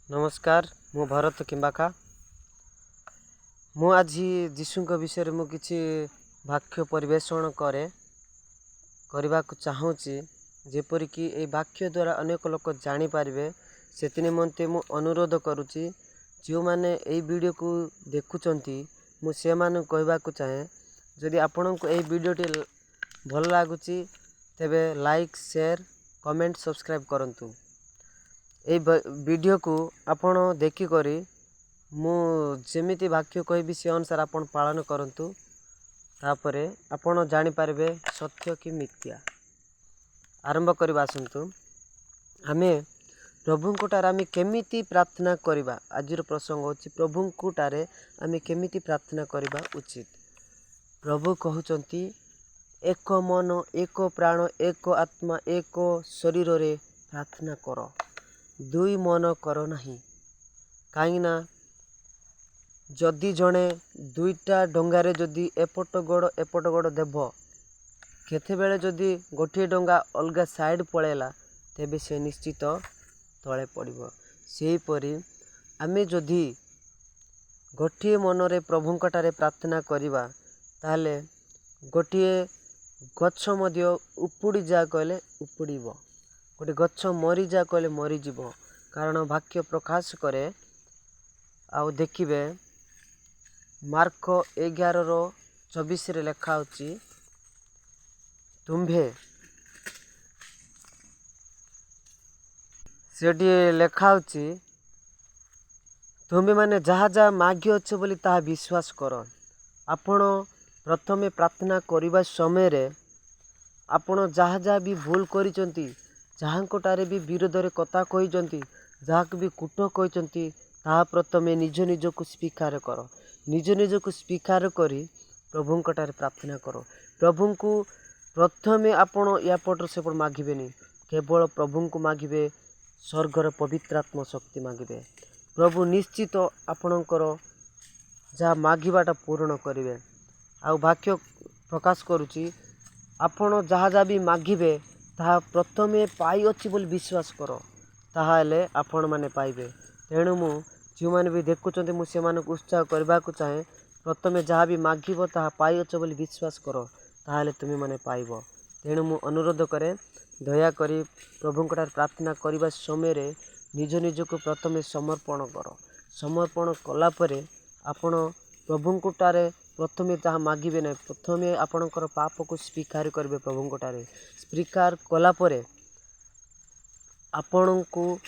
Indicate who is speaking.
Speaker 1: नमस्कार मु भरत किंबाका मु आज जीशुक विषय मु किछि वाक्य परिवेषण करने को चाहूँगी जेपरिक ये वाक्य द्वारा अनेक लोक जानी पारिबे से निमंते मु अनुरोध करुच्ची जो मैंने ये वीडियो को देखुंती मु से कहवा चाहे जदि आपण को ये वीडियोटी भल लगुच तेबे लाइक शेयर कमेंट सब्सक्राइब करंतु। ए वीडियो को आपण देखी करी मु जेमिति वाक्य कहबी से अनुसार आपण पालन करंतु तापरे आपण जानि पारबे सत्य कि मिथ्या। आरंभ करबा आसंतु आमे प्रभुंकुटारे आमे केमिति प्रार्थना करिबा। आजिर प्रसंग होछि प्रभुंकुटारे आमे केमिति प्रार्थना करिबा उचित। प्रभु कहउचंती एक मन एक प्राण एक आत्मा एक शरीर रे प्रार्थना करो दुई मन करो नहीं। कहीं जदि जड़े दुईटा डंगारे जदि एपट गोड़ देव केते बेले जदि गोटे डंगा अलगा साइड पड़ेला तेबे से निश्चित तले पड़िबो। सेहीपरि आमे जदि गोटे मनरे प्रभुंकटारे प्रार्थना करिबा ताले गोटे गच्छ मध्य उपुड़ी जा कहले उपुड़ीबो गोटे गच्छ मरी जा कहले मरीजीव। कारण वाक्य प्रकाश करे आउ देखिबे मार्क 11:24 रे लेखा होची तुम्भे सेठी लेखा होची तुम्हें माने जहाँ जहाँ मागी अच्छे बोली ताहा विश्वास कर। आपण प्रथमे प्रार्थना करिबा समय रे आपण जहाँ जहाँ भी भूल करिसंती जहाँकोटारे भी विरोध रे कथा कहिसंती जहाँ भी कूट कहिसंती ताहा प्रथमे निज निज को स्वीकार कर। निज निज को स्वीकार करी प्रभुंकटारे प्रार्थना करो। प्रभु को प्रथमे आपण यापट सेपट मागिबेनी केवल प्रभु को मागिबे स्वर्गर पवित्रात्मा शक्ति मागिबे। प्रभु निश्चित आपणकर जहाँ मागिबाटा पूर्ण करिवे। आउ वाक्य प्रकाश करुची आपण जहाँ जहाँ भी मागिबे ताहा प्रथमे पाई अच्छी बोली विश्वास करो ताहाले आपण माने पाइबे। तेणु मु जो मैंने भी देखुंत मुझे उत्साह करने को चाहे प्रथमे जहाँ भी मागिब ताहा पाई अच्छ बोली विश्वास करो ताहाले तुम्हें माने पाइब। तेणु मु अनुरोध करे दयाकरी प्रभुंकटारे प्रार्थना करने समय रे निज निज को प्रथमे समर्पण कर। समर्पण कला परे आपण प्रभुंकटारे प्रथमे जहाँ मागिबे ना प्रथमे आपणकर पाप को स्वीकार करेंगे। प्रभुंकटारे स्वीकार कला परे आपण को